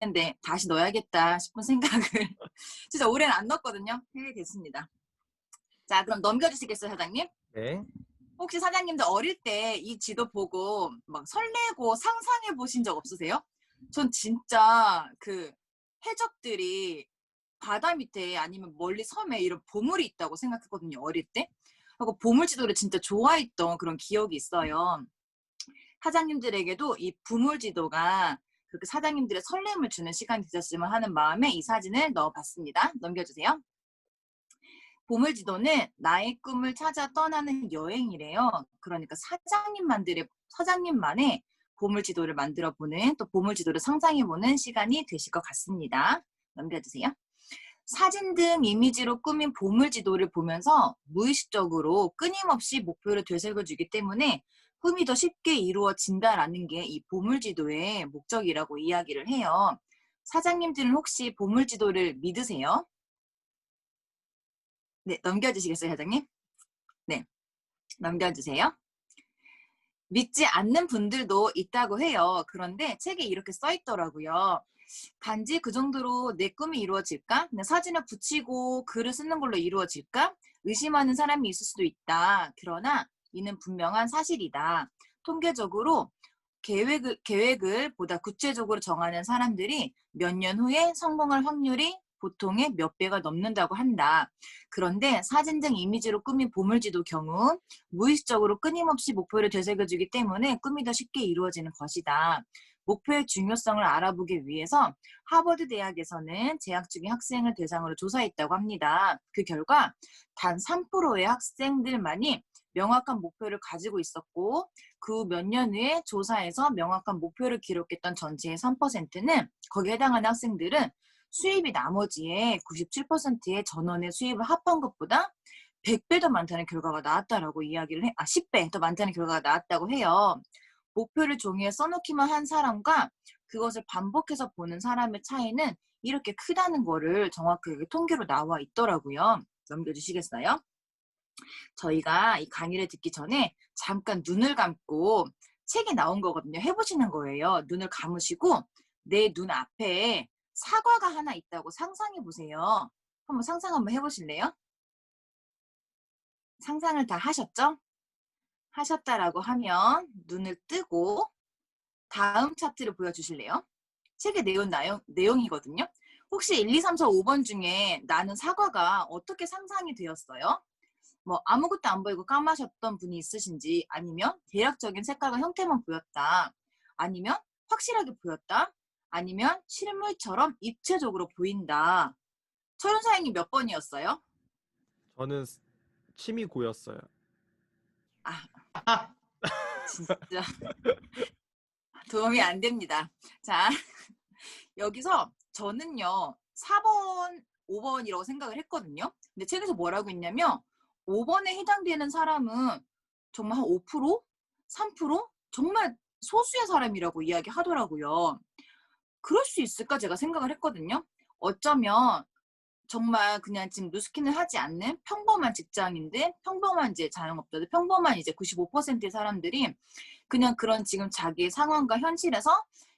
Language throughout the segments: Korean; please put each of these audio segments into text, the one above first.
했는데 다시 넣어야겠다 싶은 생각을 진짜 올해는 안 넣었거든요. 하게 됐습니다. 자, 그럼 넘겨주시겠어요, 사장님? 네. 혹시 사장님들 어릴 때 이 지도 보고 막 설레고 상상해 보신 적 없으세요? 전 진짜 그 해적들이 바다 밑에 아니면 멀리 섬에 이런 보물이 있다고 생각했거든요, 어릴 때. 하고 보물 지도를 진짜 좋아했던 그런 기억이 있어요. 사장님들에게도 이 보물 지도가 그렇게 사장님들의 설렘을 주는 시간이 되셨으면 하는 마음에 이 사진을 넣어봤습니다. 넘겨주세요. 보물지도는 나의 꿈을 찾아 떠나는 여행이래요. 그러니까 사장님만의 보물지도를 만들어 보는 또 보물지도를 상상해 보는 시간이 되실 것 같습니다. 넘겨주세요. 사진 등 이미지로 꾸민 보물지도를 보면서 무의식적으로 끊임없이 목표를 되새겨주기 때문에 꿈이 더 쉽게 이루어진다라는 게 이 보물지도의 목적이라고 이야기를 해요. 사장님들은 혹시 보물지도를 믿으세요? 네, 넘겨주시겠어요, 사장님? 네, 넘겨주세요. 믿지 않는 분들도 있다고 해요. 그런데 책에 이렇게 써 있더라고요. 단지 그 정도로 내 꿈이 이루어질까? 그냥 사진을 붙이고 글을 쓰는 걸로 이루어질까? 의심하는 사람이 있을 수도 있다. 그러나 이는 분명한 사실이다. 통계적으로 계획을 보다 구체적으로 정하는 사람들이 몇 년 후에 성공할 확률이 보통의 몇 배가 넘는다고 한다. 그런데 사진 등 이미지로 꾸민 보물지도 경우 무의식적으로 끊임없이 목표를 되새겨주기 때문에 꿈이 더 쉽게 이루어지는 것이다. 목표의 중요성을 알아보기 위해서 하버드 대학에서는 재학 중인 학생을 대상으로 조사했다고 합니다. 그 결과 단 3%의 학생들만이 명확한 목표를 가지고 있었고 그 몇 년 후에 조사에서 명확한 목표를 기록했던 전체의 3%는 거기에 해당하는 학생들은 수입이 나머지의 97%의 전원의 수입을 합한 것보다 100배 더 많다는 결과가 나왔다라고 이야기를 해, 10배 더 많다는 결과가 나왔다고 해요. 목표를 종이에 써놓기만 한 사람과 그것을 반복해서 보는 사람의 차이는 이렇게 크다는 거를 정확하게 통계로 나와 있더라고요. 넘겨주시겠어요? 저희가 이 강의를 듣기 전에 잠깐 눈을 감고 책이 나온 거거든요. 해보시는 거예요. 눈을 감으시고 내 눈 앞에 사과가 하나 있다고 상상해 보세요. 한번 상상 한번 해보실래요? 상상을 다 하셨죠? 하셨다라고 하면 눈을 뜨고 다음 차트를 보여주실래요? 책의 내용이거든요. 혹시 1, 2, 3, 4, 5번 중에 나는 사과가 어떻게 상상이 되었어요? 뭐 아무것도 안 보이고 까마셨던 분이 있으신지 아니면 대략적인 색깔과 형태만 보였다. 아니면 확실하게 보였다. 아니면 실물처럼 입체적으로 보인다. 철훈사님이 몇 번이었어요? 저는 침이 고였어요. 아, 진짜 도움이 안 됩니다. 자, 여기서 저는요, 4번, 5번이라고 생각을 했거든요. 근데 책에서 뭐라고 했냐면, 5번에 해당되는 사람은 정말 한 5%? 3%? 정말 소수의 사람이라고 이야기하더라고요. 그럴 수 있을까 제가 생각을 했거든요. 어쩌면 정말 그냥 지금 뉴스킨을 하지 않는 평범한 직장인들, 평범한 이제 자영업자들, 평범한 이제 95%의 사람들이 그냥 그런 지금 자기의 상황과 현실에서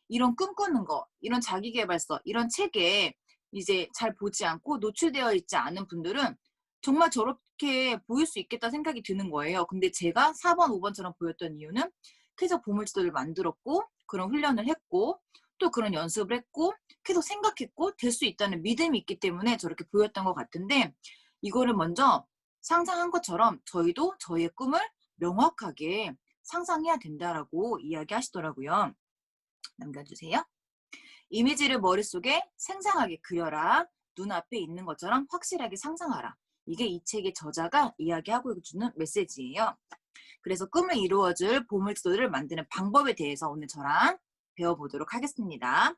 이런 꿈꾸는 거, 이런 자기계발서, 이런 책에 이제 잘 보지 않고 노출되어 있지 않은 분들은 정말 저렇게 보일 수 있겠다 생각이 드는 거예요. 근데 제가 4번, 5번처럼 보였던 이유는 계속 보물지도를 만들었고, 그런 훈련을 했고, 또 그런 연습을 했고, 계속 생각했고 될 수 있다는 믿음이 있기 때문에 저렇게 보였던 것 같은데 이거를 먼저 상상한 것처럼 저희도 저희의 꿈을 명확하게 상상해야 된다라고 이야기하시더라고요. 남겨주세요. 이미지를 머릿속에 생생하게 그려라. 눈앞에 있는 것처럼 확실하게 상상하라. 이게 이 책의 저자가 이야기하고 주는 메시지예요. 그래서 꿈을 이루어줄 보물지도를 만드는 방법에 대해서 오늘 저랑 배워보도록 하겠습니다.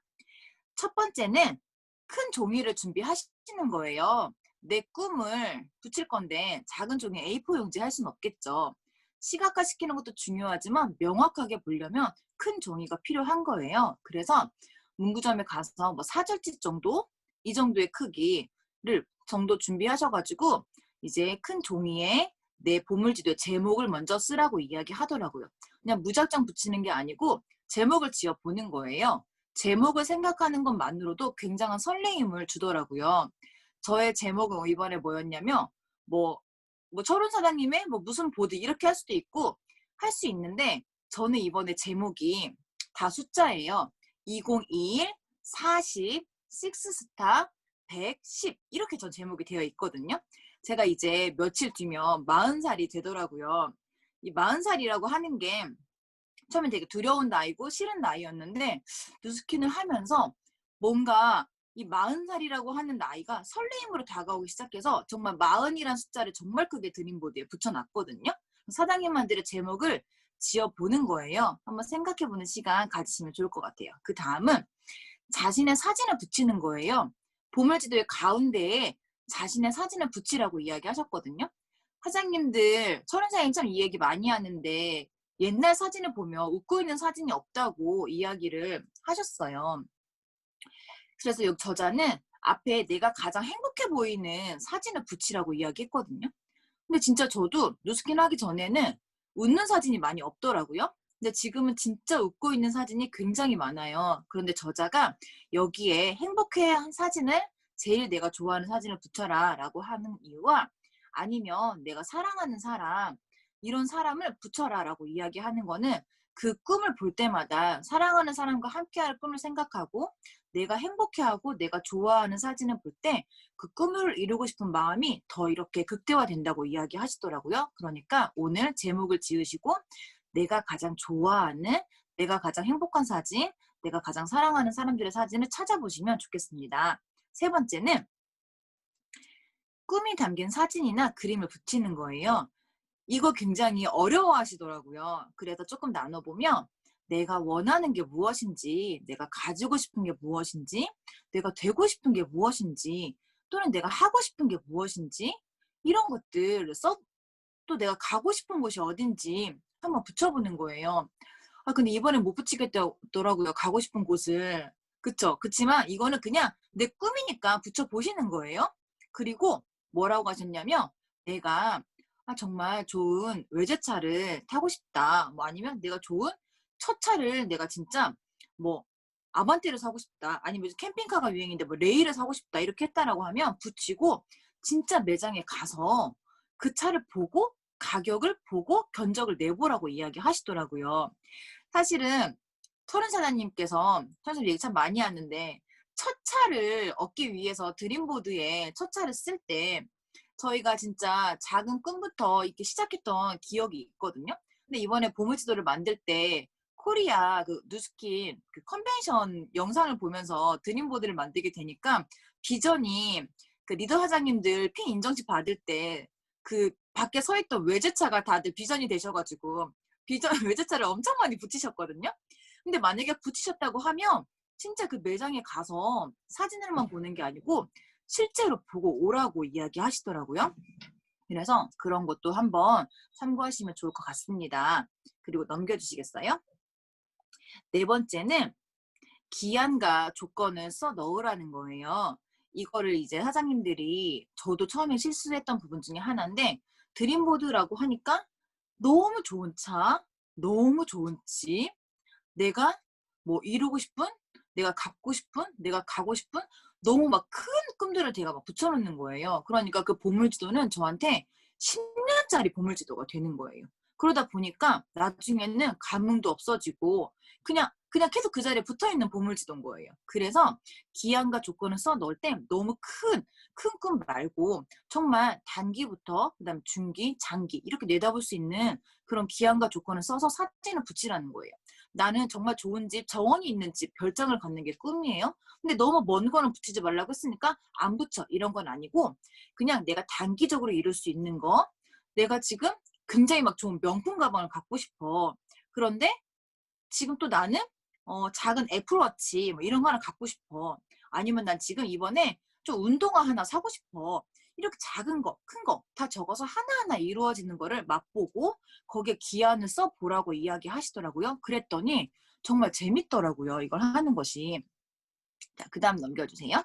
첫 번째는 큰 종이를 준비하시는 거예요. 내 꿈을 붙일 건데 작은 종이 A4 용지 할 수는 없겠죠. 시각화시키는 것도 중요하지만 명확하게 보려면 큰 종이가 필요한 거예요. 그래서 문구점에 가서 뭐 4절지 정도? 이 정도의 크기를 정도 준비하셔가지고 이제 큰 종이에 내 보물지도의 제목을 먼저 쓰라고 이야기하더라고요. 그냥 무작정 붙이는 게 아니고 제목을 지어 보는 거예요. 제목을 생각하는 것만으로도 굉장한 설레임을 주더라고요. 저의 제목은 이번에 뭐였냐면 뭐 철원 사장님의 뭐 무슨 보드 이렇게 할 수도 있고 할 수 있는데 저는 이번에 제목이 다 숫자예요. 2021, 40, 식스스타, 110 이렇게 전 제목이 되어 있거든요. 제가 이제 며칠 뒤면 40살이 되더라고요. 이 40살이라고 하는 게 처음엔 되게 두려운 나이고 싫은 나이였는데 뉴스킨을 하면서 뭔가 이 40살이라고 하는 나이가 설레임으로 다가오기 시작해서 정말 40이란 숫자를 정말 크게 드림보드에 붙여놨거든요. 사장님만들의 제목을 지어보는 거예요. 한번 생각해보는 시간 가지시면 좋을 것 같아요. 그 다음은 자신의 사진을 붙이는 거예요. 보물지도의 가운데에 자신의 사진을 붙이라고 이야기하셨거든요. 사장님들, 서른사님 참 이 얘기 많이 하는데 옛날 사진을 보면 웃고 있는 사진이 없다고 이야기를 하셨어요. 그래서 여기 저자는 앞에 내가 가장 행복해 보이는 사진을 붙이라고 이야기했거든요. 근데 진짜 저도 뉴스킨 하기 전에는 웃는 사진이 많이 없더라고요. 근데 지금은 진짜 웃고 있는 사진이 굉장히 많아요. 그런데 저자가 여기에 행복해한 사진을 제일 내가 좋아하는 사진을 붙여라 라고 하는 이유와 아니면 내가 사랑하는 사람 이런 사람을 붙여라 라고 이야기하는 거는 그 꿈을 볼 때마다 사랑하는 사람과 함께할 꿈을 생각하고 내가 행복해하고 내가 좋아하는 사진을 볼 때 그 꿈을 이루고 싶은 마음이 더 이렇게 극대화된다고 이야기하시더라고요. 그러니까 오늘 제목을 지으시고 내가 가장 좋아하는, 내가 가장 행복한 사진, 내가 가장 사랑하는 사람들의 사진을 찾아보시면 좋겠습니다. 세 번째는 꿈이 담긴 사진이나 그림을 붙이는 거예요. 이거 굉장히 어려워하시더라고요. 그래서 조금 나눠보면 내가 원하는 게 무엇인지, 내가 가지고 싶은 게 무엇인지, 내가 되고 싶은 게 무엇인지, 또는 내가 하고 싶은 게 무엇인지 이런 것들 또 내가 가고 싶은 곳이 어딘지 한번 붙여보는 거예요. 아 근데 이번엔 못 붙이겠더라고요. 가고 싶은 곳을. 그쵸? 그치만 이거는 그냥 내 꿈이니까 붙여보시는 거예요. 그리고 뭐라고 하셨냐면 내가 정말 좋은 외제차를 타고 싶다. 뭐 아니면 내가 좋은 첫 차를 내가 진짜 뭐 아반떼를 사고 싶다. 아니면 캠핑카가 유행인데 뭐 레일을 사고 싶다. 이렇게 했다라고 하면 붙이고 진짜 매장에 가서 그 차를 보고 가격을 보고 견적을 내보라고 이야기하시더라고요. 사실은 서른사장님께서 사실 얘기 참 많이 하는데 첫 차를 얻기 위해서 드림보드에 첫 차를 쓸 때 저희가 진짜 작은 꿈부터 이렇게 시작했던 기억이 있거든요. 근데 이번에 보물지도를 만들 때 코리아 그 뉴스킨 그 컨벤션 영상을 보면서 드림보드를 만들게 되니까 비전이 그 리더 사장님들 핀 인정식 받을 때 그 밖에 서 있던 외제차가 다들 비전이 되셔가지고 비전 외제차를 엄청 많이 붙이셨거든요. 근데 만약에 붙이셨다고 하면 진짜 그 매장에 가서 사진을만 보는 게 아니고 실제로 보고 오라고 이야기하시더라고요. 그래서 그런 것도 한번 참고하시면 좋을 것 같습니다. 그리고 넘겨주시겠어요? 네 번째는 기한과 조건을 써 넣으라는 거예요. 이거를 이제 사장님들이 저도 처음에 실수했던 부분 중에 하나인데 드림보드라고 하니까 너무 좋은 차, 너무 좋은 집, 내가 뭐 이루고 싶은, 내가 갖고 싶은, 내가 가고 싶은 너무 막 큰 꿈들을 제가 막 붙여놓는 거예요. 그러니까 그 보물지도는 저한테 10년짜리 보물지도가 되는 거예요. 그러다 보니까 나중에는 감흥도 없어지고 그냥 계속 그 자리에 붙어있는 보물지도인 거예요. 그래서 기한과 조건을 써 넣을 때 너무 큰 꿈 말고 정말 단기부터 그다음에 중기, 장기 이렇게 내다볼 수 있는 그런 기한과 조건을 써서 사진을 붙이라는 거예요. 나는 정말 좋은 집, 정원이 있는 집, 별장을 갖는 게 꿈이에요. 근데 너무 먼 거는 붙이지 말라고 했으니까 안 붙여. 이런 건 아니고 그냥 내가 단기적으로 이룰 수 있는 거. 내가 지금 굉장히 막 좋은 명품 가방을 갖고 싶어. 그런데 지금 또 나는 작은 애플워치 뭐 이런 거 하나 갖고 싶어. 아니면 난 지금 이번에 좀 운동화 하나 사고 싶어. 이렇게 작은 거, 큰 거 다 적어서 하나하나 이루어지는 거를 맛보고 거기에 기한을 써보라고 이야기하시더라고요. 그랬더니 정말 재밌더라고요. 이걸 하는 것이. 자, 그 다음 넘겨주세요.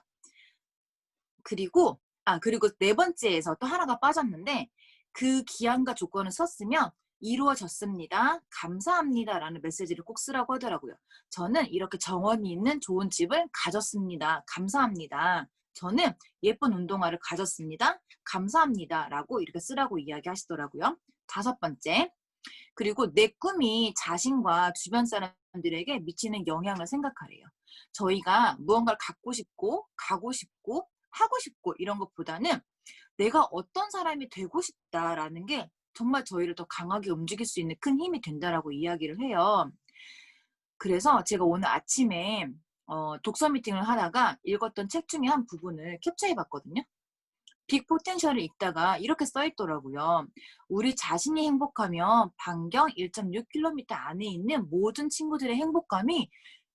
그리고 네 번째에서 또 하나가 빠졌는데 그 기한과 조건을 썼으면 이루어졌습니다. 감사합니다. 라는 메시지를 꼭 쓰라고 하더라고요. 저는 이렇게 정원이 있는 좋은 집을 가졌습니다. 감사합니다. 저는 예쁜 운동화를 가졌습니다. 감사합니다. 라고 이렇게 쓰라고 이야기하시더라고요. 5번째. 그리고 내 꿈이 자신과 주변 사람들에게 미치는 영향을 생각하래요. 저희가 무언가를 갖고 싶고, 가고 싶고, 하고 싶고 이런 것보다는 내가 어떤 사람이 되고 싶다라는 게 정말 저희를 더 강하게 움직일 수 있는 큰 힘이 된다라고 이야기를 해요. 그래서 제가 오늘 아침에 독서 미팅을 하다가 읽었던 책 중에 한 부분을 캡처해 봤거든요. 빅 포텐셜을 읽다가 이렇게 써 있더라고요. 우리 자신이 행복하면 반경 1.6km 안에 있는 모든 친구들의 행복감이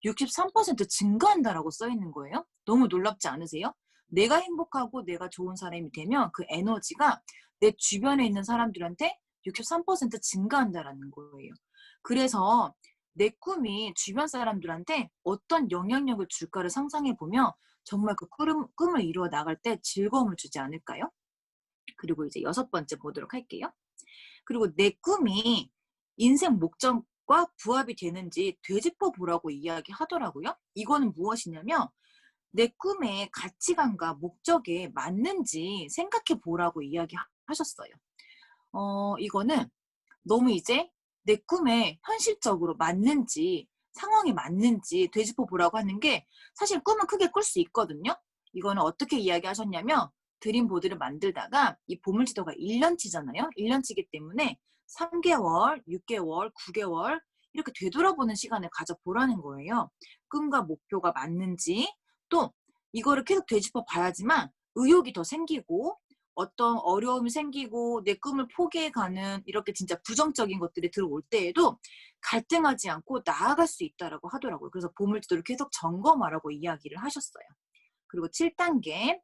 63% 증가한다라고 써 있는 거예요. 너무 놀랍지 않으세요? 내가 행복하고 내가 좋은 사람이 되면 그 에너지가 내 주변에 있는 사람들한테 63% 증가한다라는 거예요. 그래서 내 꿈이 주변 사람들한테 어떤 영향력을 줄까를 상상해 보면 정말 그 꿈을 이루어 나갈 때 즐거움을 주지 않을까요? 그리고 이제 6번째 보도록 할게요. 그리고 내 꿈이 인생 목적과 부합이 되는지 되짚어 보라고 이야기하더라고요. 이거는 무엇이냐면 내 꿈의 가치관과 목적에 맞는지 생각해 보라고 이야기하셨어요. 이거는 너무 이제 내 꿈에 현실적으로 맞는지 상황이 맞는지 되짚어 보라고 하는 게 사실 꿈은 크게 꿀 수 있거든요. 이거는 어떻게 이야기하셨냐면 드림보드를 만들다가 이 보물지도가 1년치잖아요. 1년치이기 때문에 3개월, 6개월, 9개월 이렇게 되돌아보는 시간을 가져보라는 거예요. 꿈과 목표가 맞는지 또 이거를 계속 되짚어 봐야지만 의욕이 더 생기고 어떤 어려움이 생기고 내 꿈을 포기해가는 이렇게 진짜 부정적인 것들이 들어올 때에도 갈등하지 않고 나아갈 수 있다라고 하더라고요. 그래서 보물지도를 계속 점검하라고 이야기를 하셨어요. 그리고 7단계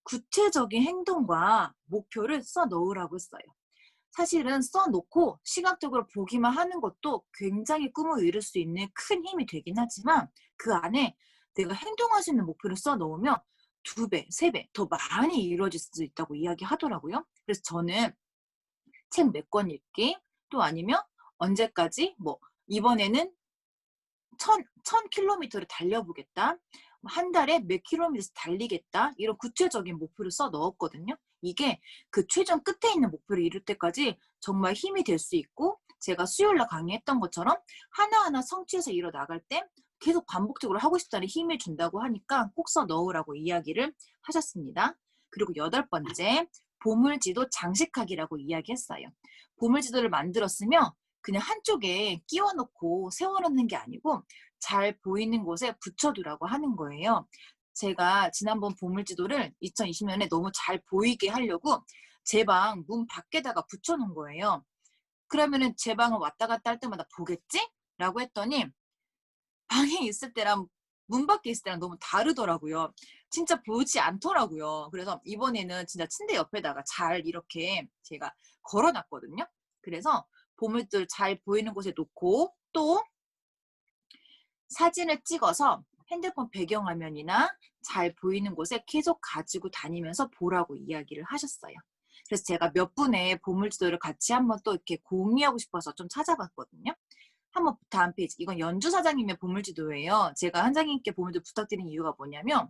구체적인 행동과 목표를 써 넣으라고 했어요. 사실은 써놓고 시각적으로 보기만 하는 것도 굉장히 꿈을 이룰 수 있는 큰 힘이 되긴 하지만 그 안에 내가 행동할 수 있는 목표를 써 넣으면 2배, 3배 더 많이 이루어질 수 있다고 이야기하더라고요. 그래서 저는 책 몇 권 읽기 또 아니면 언제까지 이번에는 1000km를 달려보겠다. 한 달에 몇 킬로미터 달리겠다. 이런 구체적인 목표를 써 넣었거든요. 이게 그 최종 끝에 있는 목표를 이룰 때까지 정말 힘이 될 수 있고 제가 수요일날 강의했던 것처럼 하나하나 성취해서 이뤄 나갈 때 계속 반복적으로 하고 싶다는 힘을 준다고 하니까 꼭 써 넣으라고 이야기를 하셨습니다. 그리고 8번째, 보물지도 장식하기라고 이야기했어요. 보물지도를 만들었으면 그냥 한쪽에 끼워 넣고 세워놓는 게 아니고 잘 보이는 곳에 붙여두라고 하는 거예요. 제가 지난번 보물지도를 2020년에 너무 잘 보이게 하려고 제 방 문 밖에다가 붙여놓은 거예요. 그러면은 제 방을 왔다 갔다 할 때마다 보겠지? 라고 했더니 방에 있을 때랑 문 밖에 있을 때랑 너무 다르더라고요. 진짜 보지 않더라고요. 그래서 이번에는 진짜 침대 옆에다가 잘 이렇게 제가 걸어놨거든요. 그래서 보물들 잘 보이는 곳에 놓고 또 사진을 찍어서 핸드폰 배경화면이나 잘 보이는 곳에 계속 가지고 다니면서 보라고 이야기를 하셨어요. 그래서 제가 몇 분의 보물지도를 같이 한번 또 이렇게 공유하고 싶어서 좀 찾아봤거든요. 한번 다음 페이지. 이건 연주 사장님의 보물지도예요. 제가 한장님께 보물지도 부탁드린 이유가 뭐냐면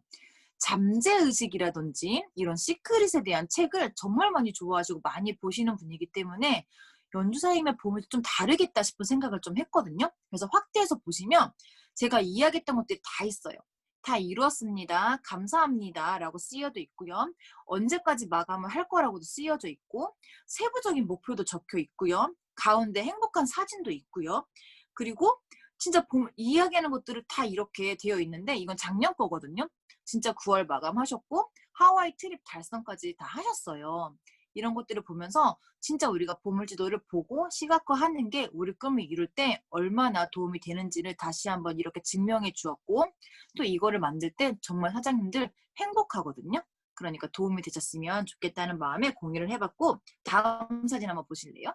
잠재의식이라든지 이런 시크릿에 대한 책을 정말 많이 좋아하시고 많이 보시는 분이기 때문에 연주사님의 보물도 좀 다르겠다 싶은 생각을 좀 했거든요. 그래서 확대해서 보시면 제가 이야기했던 것들이 다 있어요. 다 이루었습니다. 감사합니다. 라고 쓰여져 있고요. 언제까지 마감을 할 거라고도 쓰여져 있고 세부적인 목표도 적혀 있고요. 가운데 행복한 사진도 있고요. 그리고 진짜 이야기하는 것들을 다 이렇게 되어 있는데 이건 작년 거거든요. 진짜 9월 마감하셨고 하와이 트립 달성까지 다 하셨어요. 이런 것들을 보면서 진짜 우리가 보물지도를 보고 시각화하는 게 우리 꿈을 이룰 때 얼마나 도움이 되는지를 다시 한번 이렇게 증명해 주었고 또 이거를 만들 때 정말 사장님들 행복하거든요. 그러니까 도움이 되셨으면 좋겠다는 마음에 공유를 해봤고 다음 사진 한번 보실래요?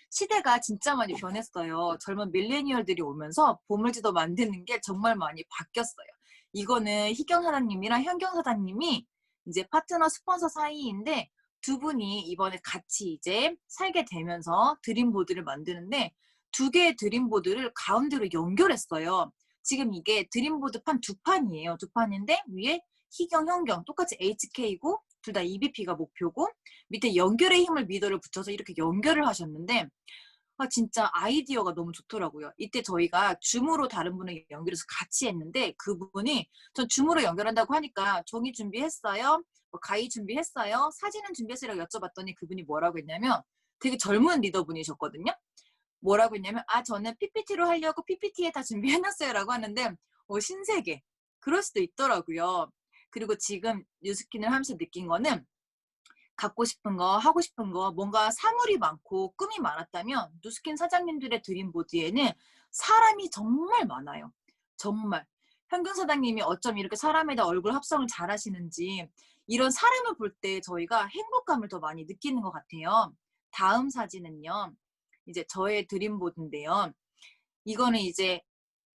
시대가 진짜 많이 변했어요. 젊은 밀레니얼들이 오면서 보물지도 만드는 게 정말 많이 바뀌었어요. 이거는 희경 사장님이랑 현경 사장님이 이제 파트너 스폰서 사이인데 두 분이 이번에 같이 이제 살게 되면서 드림보드를 만드는데 두 개의 드림보드를 가운데로 연결했어요. 지금 이게 드림보드판 두 판이에요. 두 판인데 위에 희경, 현경 똑같이 HK고 둘 다 EBP가 목표고 밑에 연결의 힘을 미더를 붙여서 이렇게 연결을 하셨는데 진짜 아이디어가 너무 좋더라고요. 이때 저희가 줌으로 다른 분을 연결해서 같이 했는데 그분이 전 줌으로 연결한다고 하니까 종이 준비했어요? 뭐 가위 준비했어요? 사진은 준비했어요라고 여쭤봤더니 그분이 뭐라고 했냐면 되게 젊은 리더분이셨거든요. 뭐라고 했냐면 저는 PPT로 하려고 PPT에 다 준비해놨어요 라고 하는데 신세계. 그럴 수도 있더라고요. 그리고 지금 뉴스킨을 하면서 느낀 거는 갖고 싶은 거, 하고 싶은 거, 뭔가 사물이 많고 꿈이 많았다면 누스킨 사장님들의 드림보드에는 사람이 정말 많아요. 정말. 현균 사장님이 어쩜 이렇게 사람에다 얼굴 합성을 잘 하시는지 이런 사람을 볼 때 저희가 행복감을 더 많이 느끼는 것 같아요. 다음 사진은요. 이제 저의 드림보드인데요. 이거는 이제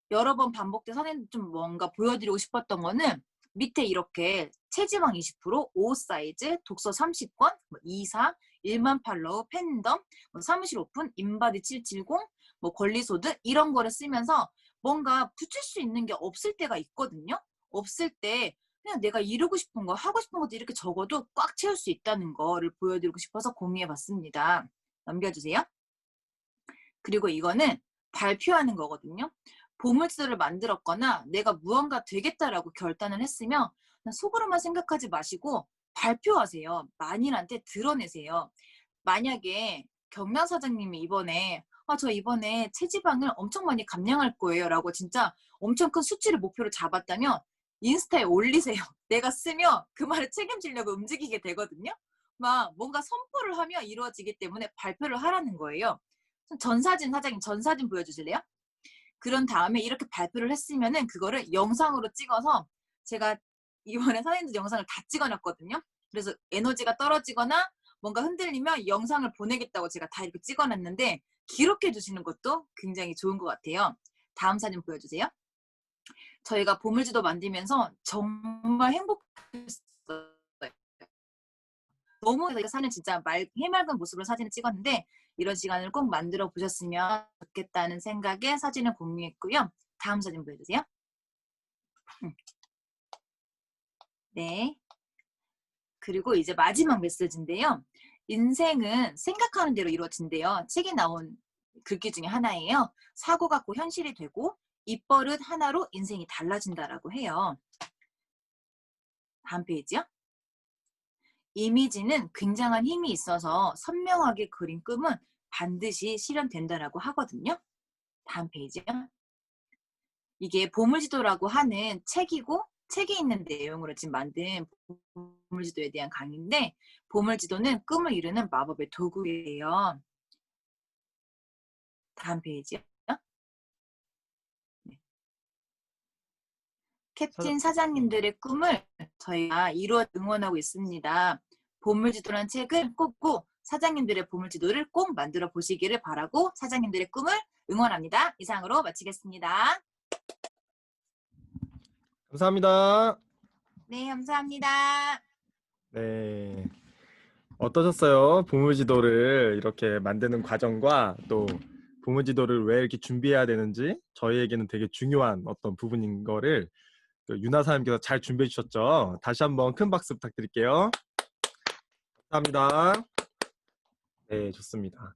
여러 번 반복된 사진 좀 뭔가 보여드리고 싶었던 거는 밑에 이렇게 체지방 20%, 옷 사이즈, 독서 30권, 이사, 1만 팔로우, 팬덤, 사무실 오픈, 인바디 770, 권리소득 이런 거를 쓰면서 뭔가 붙일 수 있는 게 없을 때가 있거든요. 없을 때 그냥 내가 이루고 싶은 거, 하고 싶은 것도 이렇게 적어도 꽉 채울 수 있다는 거를 보여드리고 싶어서 공유해봤습니다. 넘겨주세요. 그리고 이거는 발표하는 거거든요. 보물지도를 만들었거나 내가 무언가 되겠다라고 결단을 했으면 속으로만 생각하지 마시고 발표하세요. 만인한테 드러내세요. 만약에 경남 사장님이 이번에 저 이번에 체지방을 엄청 많이 감량할 거예요 라고 진짜 엄청 큰 수치를 목표로 잡았다면 인스타에 올리세요. 내가 쓰면 그 말을 책임지려고 움직이게 되거든요. 막 뭔가 선포를 하면 이루어지기 때문에 발표를 하라는 거예요. 전사진 사장님 전사진 보여주실래요? 그런 다음에 이렇게 발표를 했으면은 그거를 영상으로 찍어서 제가 이번에 사진들 영상을 다 찍어놨거든요. 그래서 에너지가 떨어지거나 뭔가 흔들리면 영상을 보내겠다고 제가 다 이렇게 찍어놨는데 기록해 두시는 것도 굉장히 좋은 것 같아요. 다음 사진 보여주세요. 저희가 보물지도 만들면서 정말 행복했어요. 너무 저희가 사는 진짜 해맑은 모습으로 사진을 찍었는데 이런 시간을 꼭 만들어 보셨으면 좋겠다는 생각에 사진을 공유했고요. 다음 사진 보여주세요. 네. 그리고 이제 마지막 메시지인데요. 인생은 생각하는 대로 이루어진대요. 책에 나온 글귀 중에 하나예요. 사고 갖고 현실이 되고 입버릇 하나로 인생이 달라진다라고 해요. 다음 페이지요. 이미지는 굉장한 힘이 있어서 선명하게 그린 꿈은 반드시 실현된다라고 하거든요. 다음 페이지요. 이게 보물지도라고 하는 책이고 책에 있는 내용으로 지금 만든 보물지도에 대한 강의인데 보물지도는 꿈을 이루는 마법의 도구예요. 다음 페이지요. 네. 캡틴 사장님들의 꿈을 저희가 이루어 응원하고 있습니다. 보물지도라는 책을 꼭 사장님들의 보물지도를 꼭 만들어 보시기를 바라고 사장님들의 꿈을 응원합니다. 이상으로 마치겠습니다. 감사합니다. 네, 감사합니다. 네. 어떠셨어요? 보물지도를 이렇게 만드는 과정과 또 보물지도를 왜 이렇게 준비해야 되는지 저희에게는 되게 중요한 어떤 부분인 거를 유나 사님께서 잘 준비해 주셨죠? 다시 한번 큰 박수 부탁드릴게요. 감사합니다. 네, 좋습니다.